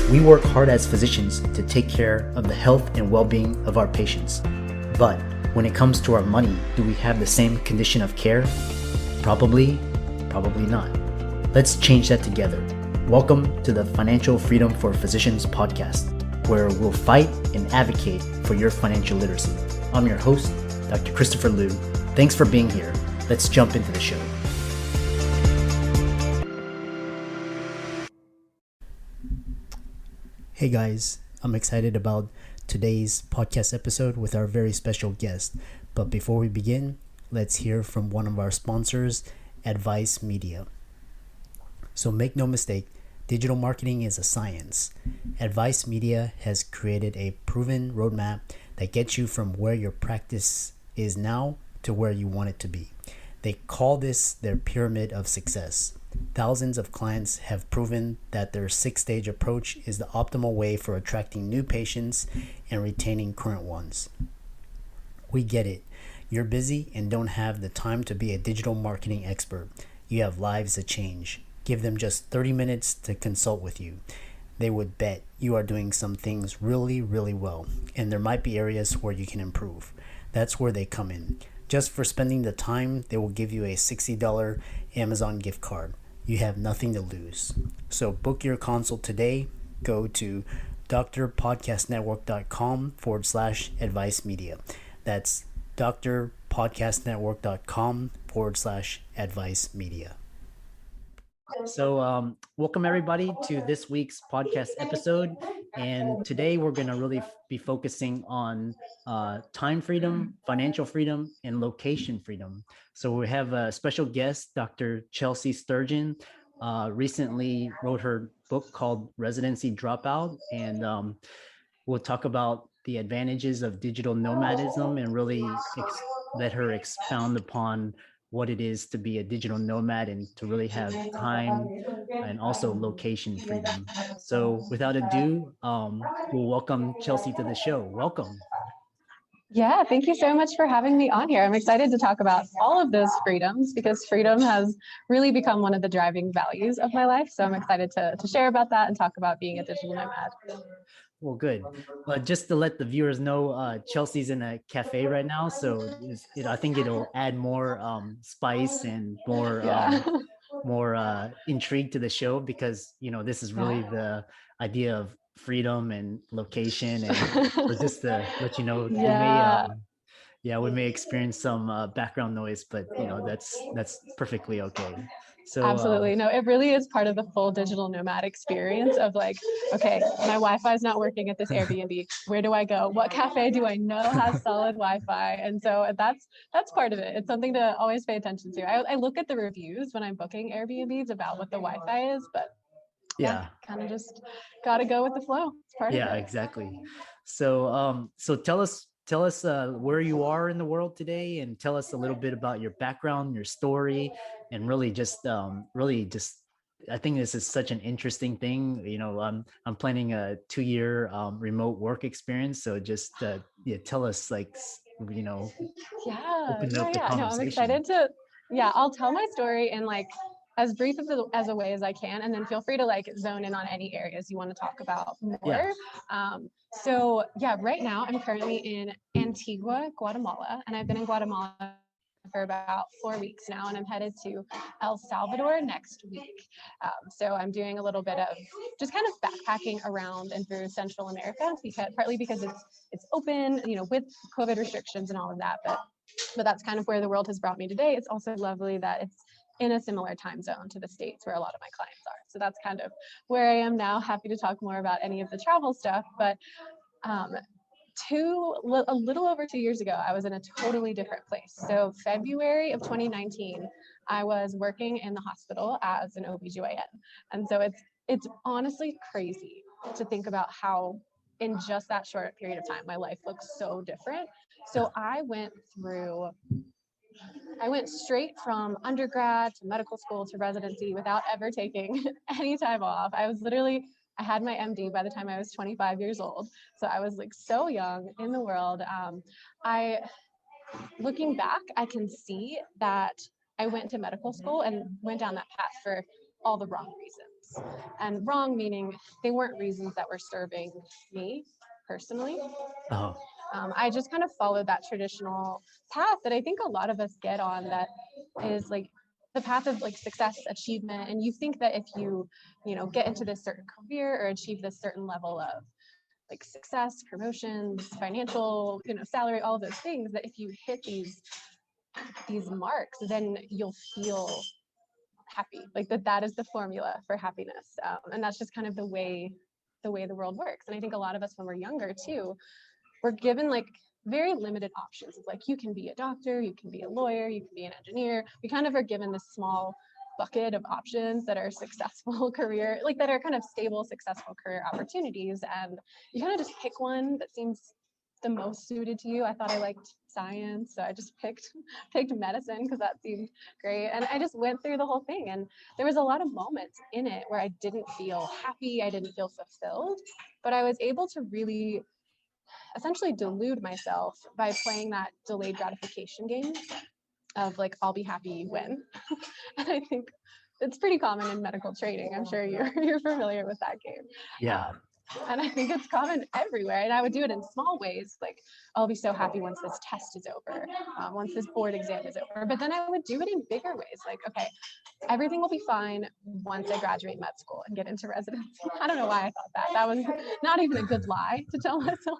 We work hard as physicians to take care of the health and well-being of our patients. But when it comes to our money, do we have the same condition of care? Probably not. Let's change that together. Welcome to the Financial Freedom for Physicians podcast, where we'll fight and advocate for your financial literacy. I'm your host, Dr. Christopher Liu. Thanks for being here. Let's jump into the show. Hey guys, I'm excited about today's podcast episode with our very special guest. But before we begin, let's hear from one of our sponsors, Advice Media. So make no mistake, digital marketing is a science. Advice Media has created a proven roadmap that gets you from where your practice is now to where you want it to be. They call this their pyramid of success. Thousands of clients have proven that their 6-stage approach is the optimal way for attracting new patients and retaining current ones. We get it. You're busy and don't have the time to be a digital marketing expert. You have lives to change. Give them just 30 minutes to consult with you. They would bet you are doing some things really, really well, and there might be areas where you can improve. That's where they come in. Just for spending the time, they will give you a $60 Amazon gift card. You have nothing to lose. So book your consult today. Go to drpodcastnetwork.com/advice media. That's drpodcastnetwork.com/advice media. So welcome everybody to this week's podcast episode. And today we're going to really be focusing on time freedom, financial freedom, and location freedom. So we have a special guest, Dr. Chelsea Turgeon, recently wrote her book called Residency Dropout. And we'll talk about the advantages of digital nomadism and really let her expound upon what it is to be a digital nomad and to really have time and also location freedom. So without ado, we'll welcome Chelsea to the show. Welcome. Yeah, thank you so much for having me on here. I'm excited to talk about all of those freedoms because freedom has really become one of the driving values of my life. So I'm excited to share about that and talk about being a digital nomad. Well, good. But just to let the viewers know, Chelsea's in a cafe right now, so I think it'll add more spice and more intrigue to the show because this is really the idea of freedom and location. And so just to let you know, we may experience some background noise, but that's perfectly okay. So absolutely. No, it really is part of the full digital nomad experience of like, okay, my Wi-Fi is not working at this Airbnb. Where do I go? What cafe do I know has solid Wi-Fi? And so that's part of it. It's something to always pay attention to. I look at the reviews when I'm booking Airbnbs about what the Wi-Fi is, but yeah, kind of just got to go with the flow. It's part of it. Yeah, exactly. So so tell us where you are in the world today, and tell us a little bit about your background, your story, and really just I think this is such an interesting thing. I'm planning a 2-year remote work experience, so just tell us open up the conversation. No, I'm excited to I'll tell my story in like as brief as a way as I can, and then feel free to like zone in on any areas you want to talk about more. Yeah. So right now I'm currently in Antigua, Guatemala, and I've been in Guatemala for about 4 weeks now, and I'm headed to El Salvador next week. So I'm doing a little bit of just kind of backpacking around and through Central America, partly because it's open, with COVID restrictions and all of that, but that's kind of where the world has brought me today. It's also lovely that it's in a similar time zone to the States where a lot of my clients are. So that's kind of where I am now. Happy to talk more about any of the travel stuff, but a little over 2 years ago, I was in a totally different place. So February of 2019, I was working in the hospital as an OB-GYN. And so it's honestly crazy to think about how in just that short period of time, my life looks so different. So I went straight from undergrad to medical school to residency without ever taking any time off. I had my MD by the time I was 25 years old. So I was like so young in the world. Looking back, I can see that I went to medical school and went down that path for all the wrong reasons. and wrong meaning they weren't reasons that were serving me personally. Oh, I just kind of followed that traditional path that I think a lot of us get on, that is like the path of like success, achievement. And you think that if you know, get into this certain career or achieve this certain level of like success, promotions, financial, you know, salary, all of those things, that if you hit these marks, then you'll feel happy. Like that is the formula for happiness. And that's just kind of the way the world works. And I think a lot of us when we're younger too, we're given like very limited options. It's like you can be a doctor, you can be a lawyer, you can be an engineer. We kind of are given this small bucket of options that are successful career, like that are kind of stable, successful career opportunities. And you kind of just pick one that seems the most suited to you. I thought I liked science, so I just picked medicine because that seemed great. And I just went through the whole thing. And there was a lot of moments in it where I didn't feel happy, I didn't feel fulfilled, but I was able to really essentially delude myself by playing that delayed gratification game of like, I'll be happy when. And I think it's pretty common in medical training. I'm sure you're familiar with that game. yeah. And I think it's common everywhere. And I would do it in small ways, like I'll be so happy once this test is over, once this board exam is over. But then I would do it in bigger ways, like, okay, everything will be fine once I graduate med school and get into residency. I don't know why I thought that. That was not even a good lie to tell myself.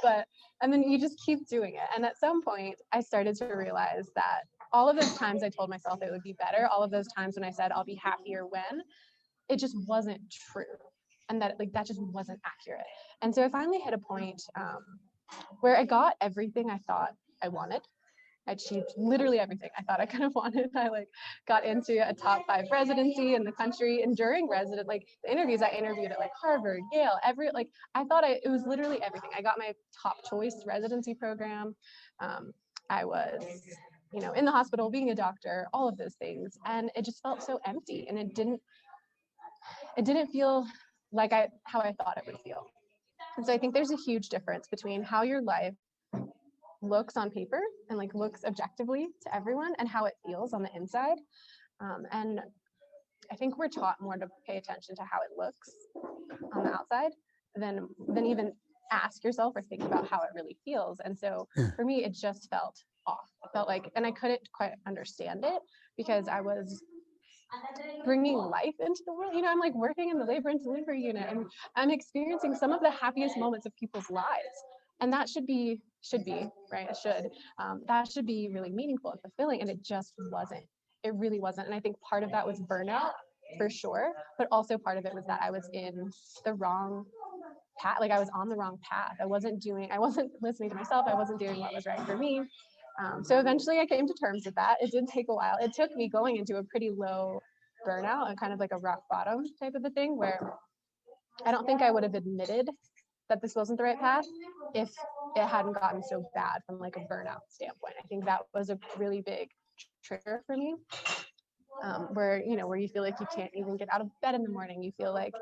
But and then you just keep doing it. And at some point, I started to realize that all of those times I told myself it would be better, all of those times when I said I'll be happier when, it just wasn't true. And that like that just wasn't accurate. And so I finally hit a point where I got everything I thought I wanted. I achieved literally everything I thought I kind of wanted. I like got into a top 5 residency in the country, and during like the interviews, I interviewed at like Harvard, Yale, it was literally everything. I got my top choice residency program. I was, you know, in the hospital, being a doctor, all of those things, and it just felt so empty, and it didn't feel like how I thought it would feel. And so I think there's a huge difference between how your life looks on paper and like looks objectively to everyone and how it feels on the inside. And I think we're taught more to pay attention to how it looks on the outside than even ask yourself or think about how it really feels. And so for me, it just felt off. It felt like, and I couldn't quite understand it because I was bringing life into the world. You know, I'm like working in the labor and delivery unit, and I'm experiencing some of the happiest moments of people's lives. And that should be right. That should be really meaningful and fulfilling. And it just wasn't. It really wasn't. And I think part of that was burnout for sure, but also part of it was that I was in the wrong path. Like I was on the wrong path. I wasn't listening to myself. I wasn't doing what was right for me. So eventually I came to terms with that. It did take a while. It took me going into a pretty low burnout and kind of like a rock bottom type of a thing where I don't think I would have admitted that this wasn't the right path if it hadn't gotten so bad from like a burnout standpoint. I think that was a really big trigger for me, where you feel like you can't even get out of bed in the morning. You feel like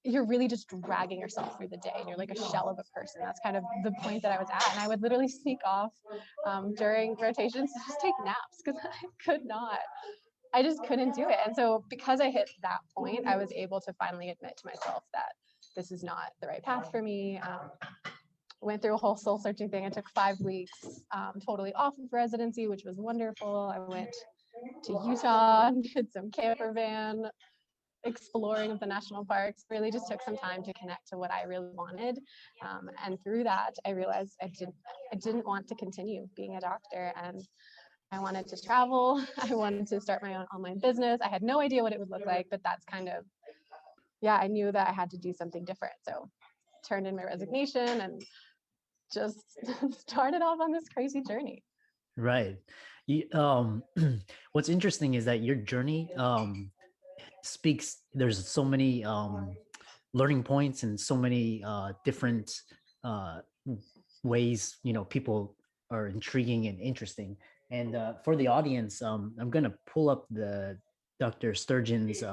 you're really just dragging yourself through the day and you're like a shell of a person. That's kind of the point that I was at. And I would literally sneak off during rotations to just take naps because I just couldn't do it. And so because I hit that point, I was able to finally admit to myself that this is not the right path for me. Went through a whole soul searching thing. It took 5 weeks totally off of residency, which was wonderful. I went to Utah and did some camper van exploring of the national parks. Really just took some time to connect to what I really wanted. And through that, I realized I didn't want to continue being a doctor, and I wanted to travel. I wanted to start my own online business. I had no idea what it would look like, but that's kind of, I knew that I had to do something different. So turned in my resignation and just started off on this crazy journey. Right. What's interesting is that your journey speaks, there's so many learning points and so many different ways, people are intriguing and interesting. And for the audience, I'm going to pull up the Dr. Sturgeon's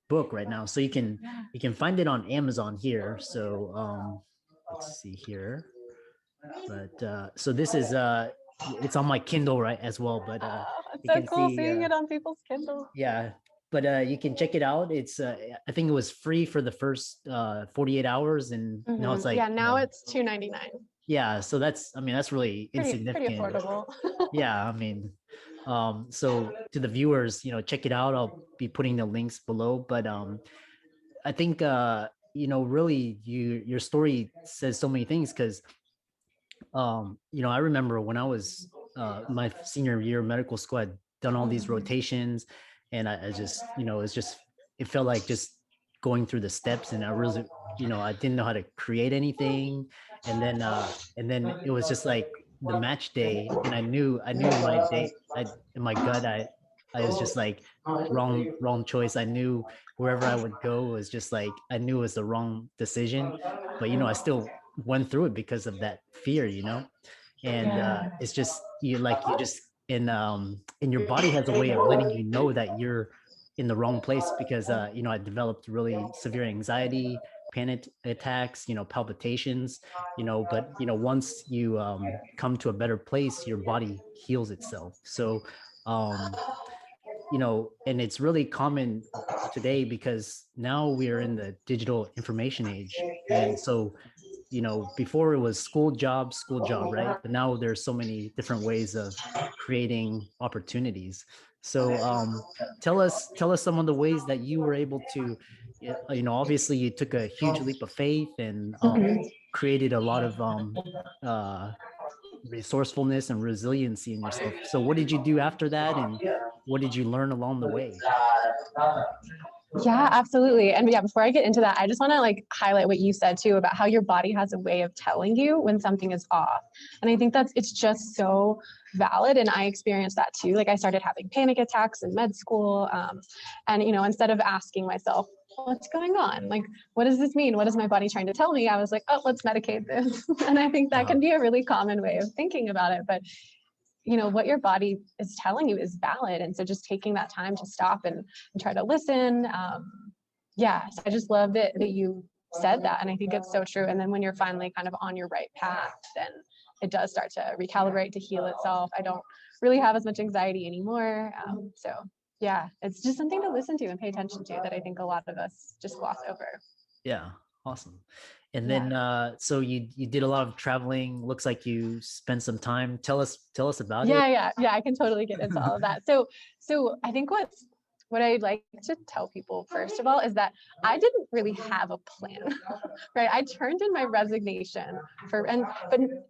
book right now. So you can find it on Amazon here. So let's see here. But so this is it's on my Kindle right as well. But it's so cool seeing it on people's Kindle. Yeah, but you can check it out. It's I think it was free for the first 48 hours, and now it's like Yeah, now it's $2.99. yeah. So I mean, that's really Pretty insignificant. affordable. Yeah, I mean, so to the viewers, check it out. I'll be putting the links below. But I think really your story says so many things because I remember when I was my senior year of medical school, I'd done all these rotations, and I just, it felt like just going through the steps, and I really, I didn't know how to create anything, and then it was just like the match day, and I knew in my day, in my gut, I was just like wrong choice. I knew wherever I would go was just like I knew it was the wrong decision, but I still went through it because of that fear, and Yeah. it's just you just and your body has a way of letting you know that you're in the wrong place because I developed really severe anxiety, panic attacks, palpitations, but once you come to a better place, your body heals itself. So um and it's really common today because now we are in the digital information age, and so before it was school job, right? But now there's so many different ways of creating opportunities. So tell us some of the ways that you were able to, obviously you took a huge leap of faith and created a lot of uh, resourcefulness and resiliency in yourself. So what did you do after that, and what did you learn along the way? Yeah, absolutely. And yeah, before I get into that, I just want to like highlight what you said too about how your body has a way of telling you when something is off. And I think it's just so valid. And I experienced that too. Like I started having panic attacks in med school. And, instead of asking myself, what's going on? Like, what does this mean? What is my body trying to tell me? I was like, oh, let's medicate this. And I think that can be a really common way of thinking about it. But what your body is telling you is valid. And so just taking that time to stop and try to listen. So I just love that you said that. And I think it's so true. And then when you're finally kind of on your right path, then it does start to recalibrate, to heal itself. I don't really have as much anxiety anymore. So yeah, it's just something to listen to and pay attention to that I think a lot of us just gloss over. Yeah, awesome. And then so you did a lot of traveling. Looks like you spent some time. Tell us about it. Yeah, I can totally get into all of that. So I think what I'd like to tell people first of all is that I didn't really have a plan, right? I turned in my resignation but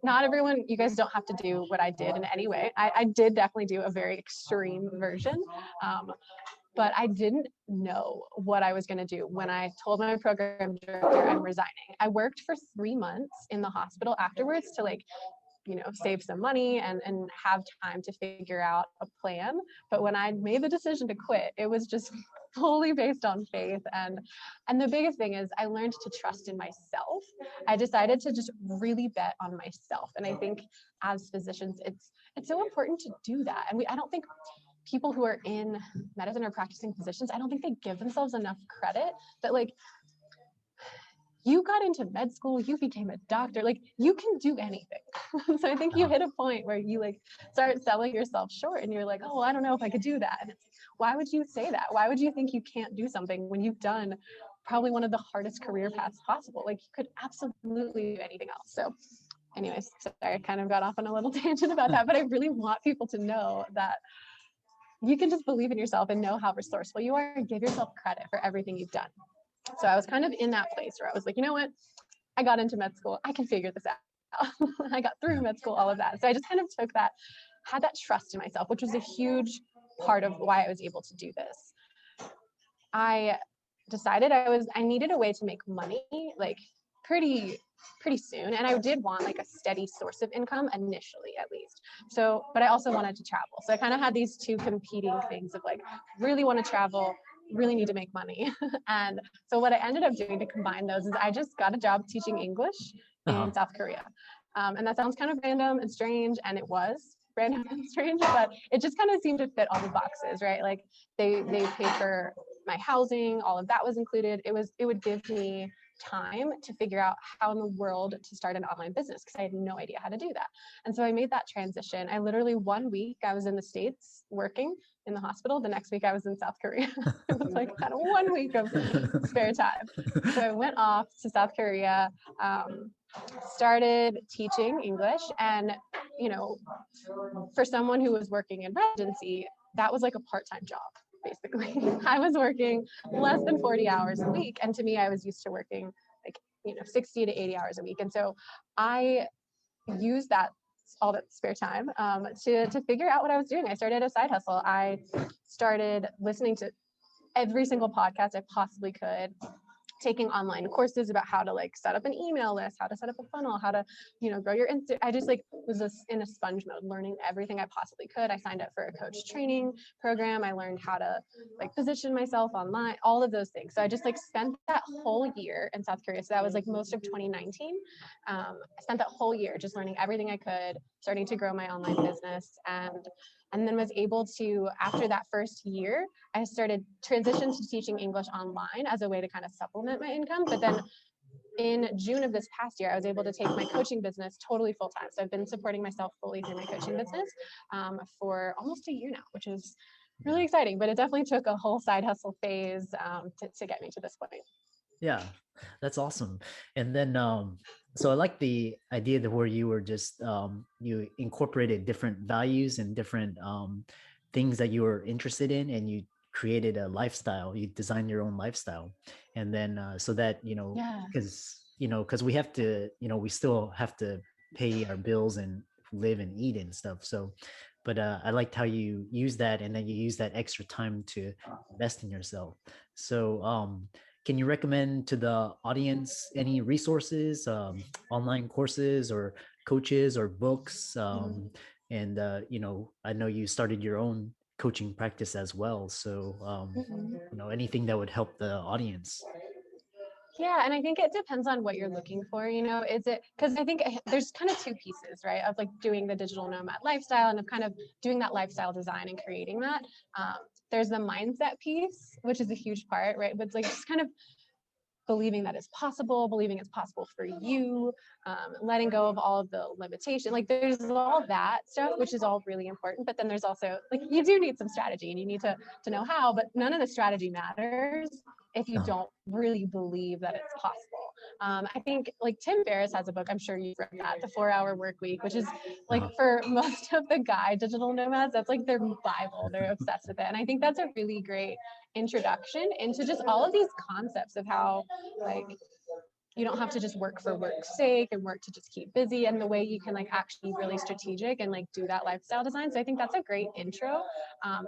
not everyone, you guys don't have to do what I did in any way. I did definitely do a very extreme version. But I didn't know what I was going to do when I told my program director I'm resigning. I worked for 3 months in the hospital afterwards to save some money and have time to figure out a plan. But when I made the decision to quit, it was just fully based on faith. And the biggest thing is I learned to trust in myself. I decided to just really bet on myself. And I think as physicians, it's so important to do that. And I don't think people who are in medicine or practicing physicians, I don't think they give themselves enough credit that you got into med school, you became a doctor, you can do anything. So I think you hit a point where you start selling yourself short and you're like, oh, I don't know if I could do that. And why would you say that? Why would you think you can't do something when you've done probably one of the hardest career paths possible? You could absolutely do anything else. So anyways, sorry, I kind of got off on a little tangent about that, but I really want people to know that you can just believe in yourself and know how resourceful you are and give yourself credit for everything you've done. So I was kind of in that place where I was like, you know what? I got into med school. I can figure this out. I got through med school, all of that. So I just kind of had that trust in myself, which was a huge part of why I was able to do this. I decided I needed a way to make money pretty soon. And I did want a steady source of income initially, at least. So, but I also wanted to travel. So I kind of had these two competing things of really want to travel, really need to make money. And so what I ended up doing to combine those is I just got a job teaching English in South Korea. And that sounds kind of random and strange, and it was random and strange, but it just kind of seemed to fit all the boxes, right? They paid for my housing, all of that was included. It would give me time to figure out how in the world to start an online business because I had no idea how to do that. And so I made that transition. I literally 1 week I was in the States working in the hospital. The next week I was in South Korea. It was like I had 1 week of spare time. So I went off to South Korea, started teaching English, and for someone who was working in residency, that was like a part-time job. Basically, I was working less than 40 hours a week. And to me, I was used to working 60 to 80 hours a week. And so I used all that spare time to figure out what I was doing. I started a side hustle. I started listening to every single podcast I possibly could, taking online courses about how to set up an email list, how to set up a funnel, how to, grow your Insta. I just was in a sponge mode, learning everything I possibly could. I signed up for a coach training program. I learned how to position myself online, all of those things. So I just spent that whole year in South Korea. So that was most of 2019. I spent that whole year just learning everything I could, starting to grow my online business, and then was able to, after that first year, I started transition to teaching English online as a way to kind of supplement my income. But then in June of this past year, I was able to take my coaching business totally full time. So I've been supporting myself fully through my coaching business for almost a year now, which is really exciting. But it definitely took a whole side hustle phase to get me to this point. Yeah, that's awesome. And then, so I like the idea that where you were just, you incorporated different values and different things that you were interested in, and you created a lifestyle, you designed your own lifestyle. And then, so that, because we have to, we still have to pay our bills and live and eat and stuff. So, but I liked how you use that, and then you use that extra time to invest in yourself. So, can you recommend to the audience any resources, online courses or coaches or books? And, I know you started your own coaching practice as well. So, anything that would help the audience. Yeah, and I think it depends on what you're looking for, is it, because I think there's kind of two pieces, right, of doing the digital nomad lifestyle and of kind of doing that lifestyle design and creating that. There's the mindset piece, which is a huge part, right? But it's just kind of believing that it's possible, believing it's possible for you, letting go of all of the limitation. There's all that stuff, which is all really important. But then there's also you do need some strategy, and you need to know how, but none of the strategy matters if you don't really believe that it's possible. I think Tim Ferriss has a book, I'm sure you've read that, The 4-Hour Work Week, which is for most of the digital nomads, that's their Bible. They're obsessed with it. And I think that's a really great introduction into just all of these concepts of how you don't have to just work for work's sake and work to just keep busy, and the way you can actually be really strategic and do that lifestyle design. So I think that's a great intro.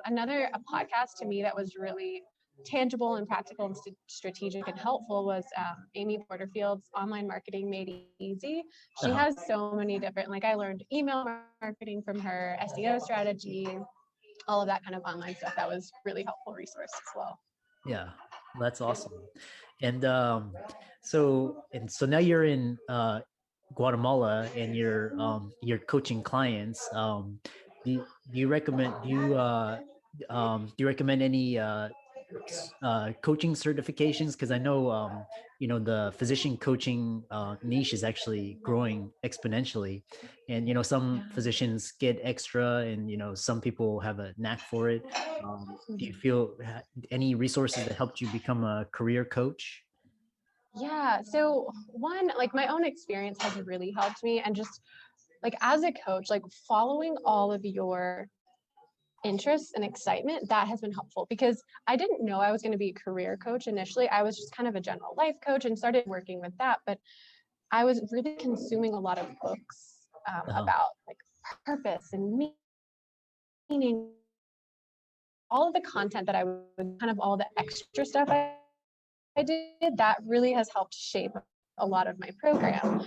Another podcast to me that was really tangible and practical and strategic and helpful was Amy Porterfield's Online Marketing Made Easy. She has so many different, I learned email marketing from her, SEO strategy, all of that kind of online stuff. That was really helpful resource as well. Yeah, that's awesome. And so now you're in Guatemala, and you're coaching clients. Do you recommend any coaching certifications? Because I know the physician coaching niche is actually growing exponentially, and some physicians get extra, and some people have a knack for it. Do you feel any resources that helped you become a career coach? Yeah, so one, my own experience has really helped me, and just as a coach, following all of your interests and excitement, that has been helpful, because I didn't know I was going to be a career coach initially. I was just kind of a general life coach and started working with that, but I was really consuming a lot of books about purpose and meaning, all of the content that I was kind of all the extra stuff I did, that really has helped shape a lot of my program.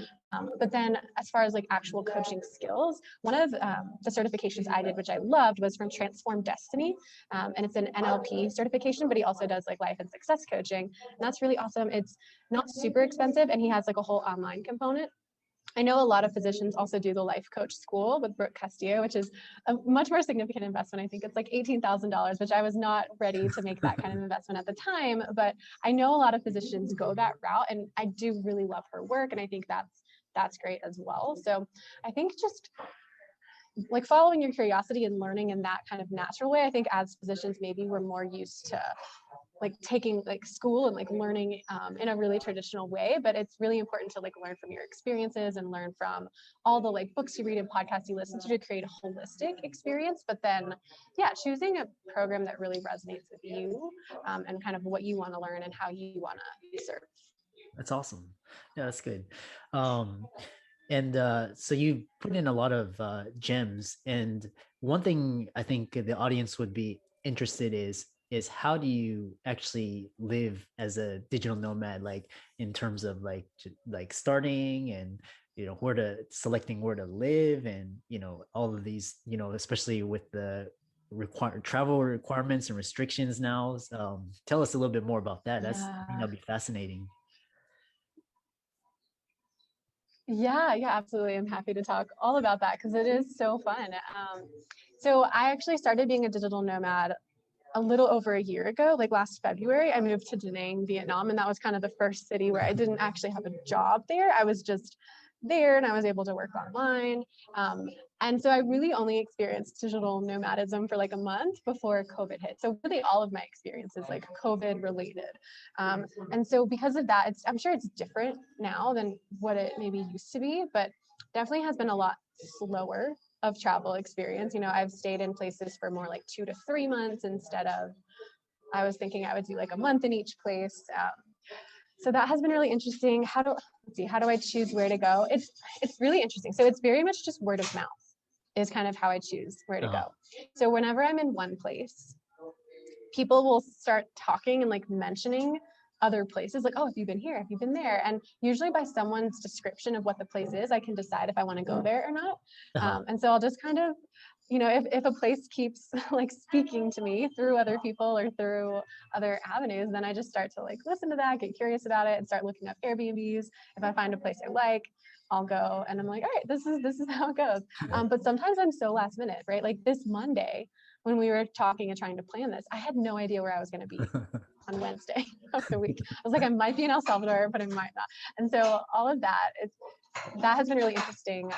But then as far as actual coaching skills, one of the certifications I did, which I loved, was from Transform Destiny. And it's an NLP certification, but he also does life and success coaching. And that's really awesome. It's not super expensive, and he has a whole online component. I know a lot of physicians also do the life coach school with Brooke Castillo, which is a much more significant investment. I think it's like $18,000, which I was not ready to make that kind of investment at the time. But I know a lot of physicians go that route, and I do really love her work, and I think that's great as well. So I think just like following your curiosity and learning in that kind of natural way. I think as physicians, maybe we're more used to like taking like school and like learning in a really traditional way, but it's really important to like learn from your experiences and learn from all the like books you read and podcasts you listen to create a holistic experience. But then, yeah, choosing a program that really resonates with you and kind of what you want to learn and how you want to be served. That's awesome. Yeah, that's good. Um, and so you put in a lot of gems, and one thing I think the audience would be interested is how do you actually live as a digital nomad, like in terms of like starting and where to selecting where to live, and all of these, especially with the travel requirements and restrictions now. Tell us a little bit more about that. I think that'd be fascinating. Yeah, absolutely. I'm happy to talk all about that because it is so fun. So I actually started being a digital nomad a little over a year ago, like last February. I moved to Da Nang, Vietnam, and that was kind of the first city where I didn't actually have a job there. I was just there and I was able to work online. And so I really only experienced digital nomadism for like a month before COVID hit. So really all of my experiences like COVID related. And so because of that, I'm sure it's different now than what it maybe used to be, but definitely has been a lot slower of travel experience. I've stayed in places for more like 2 to 3 months instead of, I was thinking I would do like a month in each place. So that has been really interesting. How do I choose where to go? It's really interesting. So it's very much just word of mouth is kind of how I choose where to go. So whenever I'm in one place, people will start talking and like mentioning other places, like, oh, have you been here? Have you been there? And usually by someone's description of what the place is, I can decide if I want to go there or not. And so I'll just kind of, if a place keeps like speaking to me through other people or through other avenues, then I just start to like listen to that, get curious about it, and start looking up Airbnbs. If I find a place I like, I'll go, and I'm like, all right, this is how it goes. But sometimes I'm so last minute, right? Like this Monday, when we were talking and trying to plan this, I had no idea where I was going to be on Wednesday of the week. I was like, I might be in El Salvador, but I might not. And so all of that, that has been really interesting.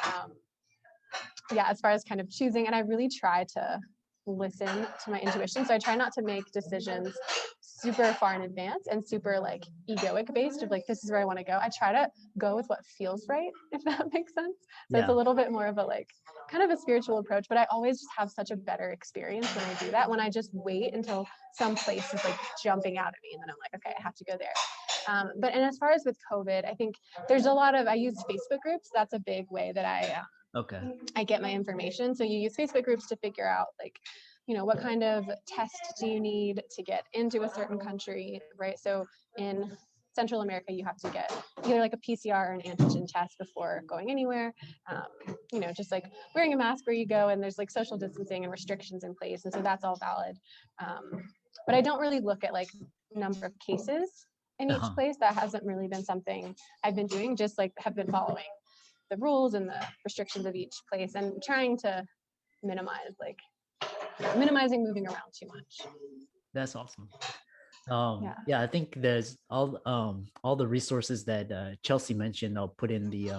As far as kind of choosing, and I really try to listen to my intuition. So I try not to make decisions super far in advance and super like egoic based of like, this is where I want to go. I try to go with what feels right, if that makes sense. So it's a little bit more of a like kind of a spiritual approach, but I always just have such a better experience when I do that, when I just wait until some place is like jumping out at me and then I'm like, okay, I have to go there. But as far as with COVID, I think there's I use Facebook groups. That's a big way that I get my information. So you use Facebook groups to figure out like, what kind of test do you need to get into a certain country, right? So in Central America, you have to get either like a PCR or an antigen test before going anywhere. Just like wearing a mask where you go, and there's like social distancing and restrictions in place. And so that's all valid. But I don't really look at like number of cases in each place. That hasn't really been something I've been doing, just like have been following the rules and the restrictions of each place and trying to minimizing moving around too much. That's awesome. I think there's all the resources that Chelsea mentioned. I'll put in the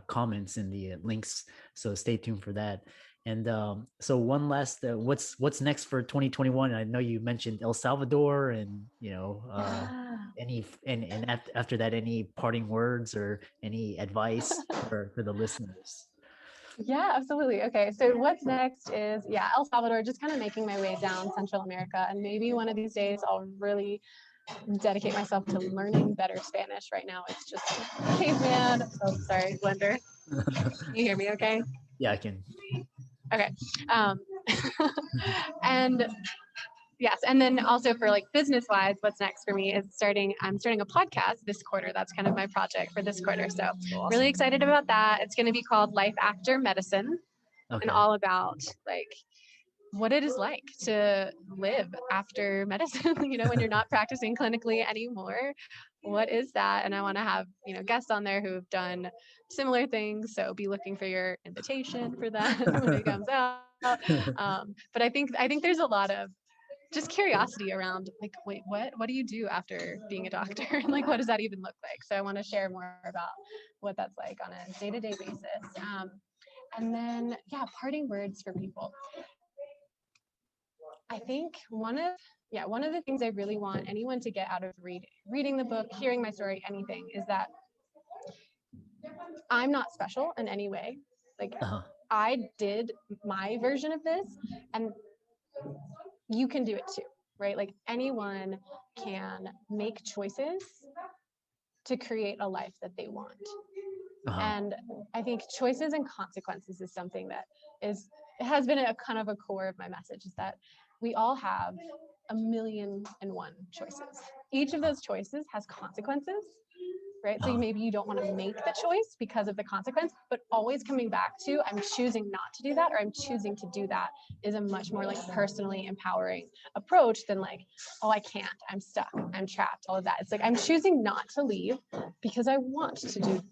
comments and the links, so stay tuned for that. And so one last, what's next for 2021? I know you mentioned El Salvador, and after that, any parting words or any advice for the listeners? Yeah, absolutely. Okay, so what's next is El Salvador, just kind of making my way down Central America, and maybe one of these days I'll really dedicate myself to learning better Spanish. Right now it's just caveman. Oh, sorry, blender. Can you hear me okay? Yeah, I can. Okay. And yes, and then also for like business wise, what's next for me is I'm starting a podcast this quarter. That's kind of my project for this quarter. So awesome. Really excited about that. It's going to be called Life After Medicine, and all about like what it is like to live after medicine, when you're not practicing clinically anymore. what is that? And I want to have, guests on there who have done similar things. So be looking for your invitation for that when it comes out. But I think there's a lot of just curiosity around, like, wait, what do you do after being a doctor? And like, what does that even look like? So I want to share more about what that's like on a day-to-day basis. And then, yeah, parting words for people. I think one of the things I really want anyone to get out of reading the book, hearing my story, anything, is that I'm not special in any way. Like, I did my version of this, and you can do it too, right? Like, anyone can make choices to create a life that they want. And I think choices and consequences is something that it has been a kind of a core of my message, is that we all have 1,000,001 choices. Each of those choices has consequences, right? So maybe you don't want to make the choice because of the consequence, but always coming back to, I'm choosing not to do that, or I'm choosing to do that, is a much more like personally empowering approach than like, oh, I can't, I'm stuck, I'm trapped, all of that. It's like, I'm choosing not to leave because I want to do,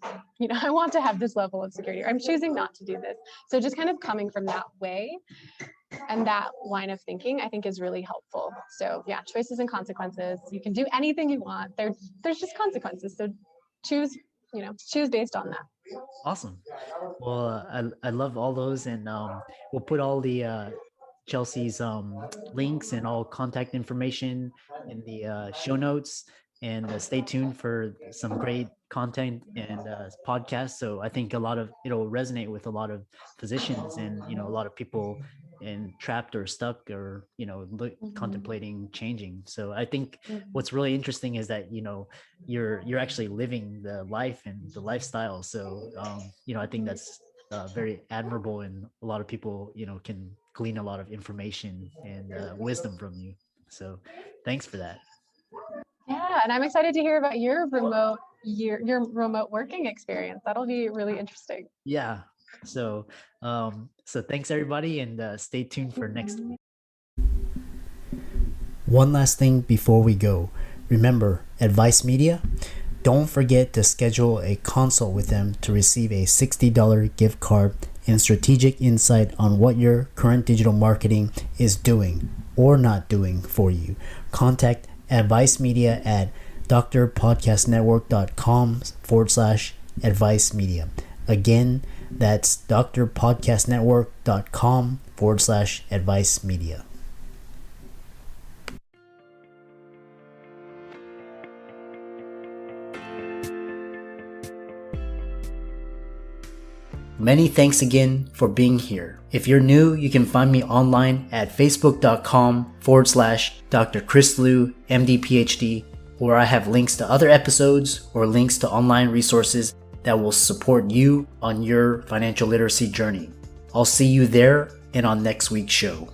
I want to have this level of security, or I'm choosing not to do this. So just kind of coming from that way and that line of thinking, I think, is really helpful. So yeah, choices and consequences. You can do anything you want. There's just consequences. So choose based on that. Awesome. Well, I love all those, and we'll put all the Chelsea's links and all contact information in the show notes, and stay tuned for some great content and podcasts. So I think it'll resonate with a lot of physicians, and a lot of people trapped or stuck, or contemplating changing. So I think what's really interesting is that you're actually living the life and the lifestyle. So I think that's very admirable, and a lot of people can glean a lot of information and wisdom from you. So thanks for that. Yeah, and I'm excited to hear about your remote working experience. That'll be really interesting. Yeah. So thanks everybody, and stay tuned for next week. One last thing before we go. Remember, Advice Media, don't forget to schedule a consult with them to receive a $60 gift card and strategic insight on what your current digital marketing is doing or not doing for you. Contact Advice Media at drpodcastnetwork.com/advice media. Again, that's drpodcastnetwork.com/advice media. Many thanks again for being here. If you're new, you can find me online at facebook.com/Dr. Chris Liu, MD PhD, where I have links to other episodes or links to online resources that will support you on your financial literacy journey. I'll see you there and on next week's show.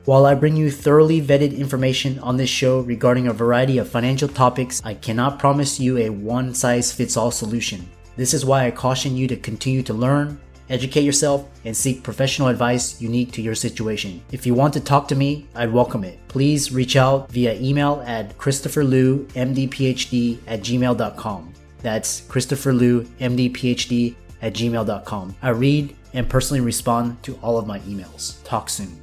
While I bring you thoroughly vetted information on this show regarding a variety of financial topics, I cannot promise you a one-size-fits-all solution. This is why I caution you to continue to learn, educate yourself, and seek professional advice unique to your situation. If you want to talk to me, I'd welcome it. Please reach out via email at christopherliu.mdphd@gmail.com. That's christopherliu.mdphd@gmail.com. I read and personally respond to all of my emails. Talk soon.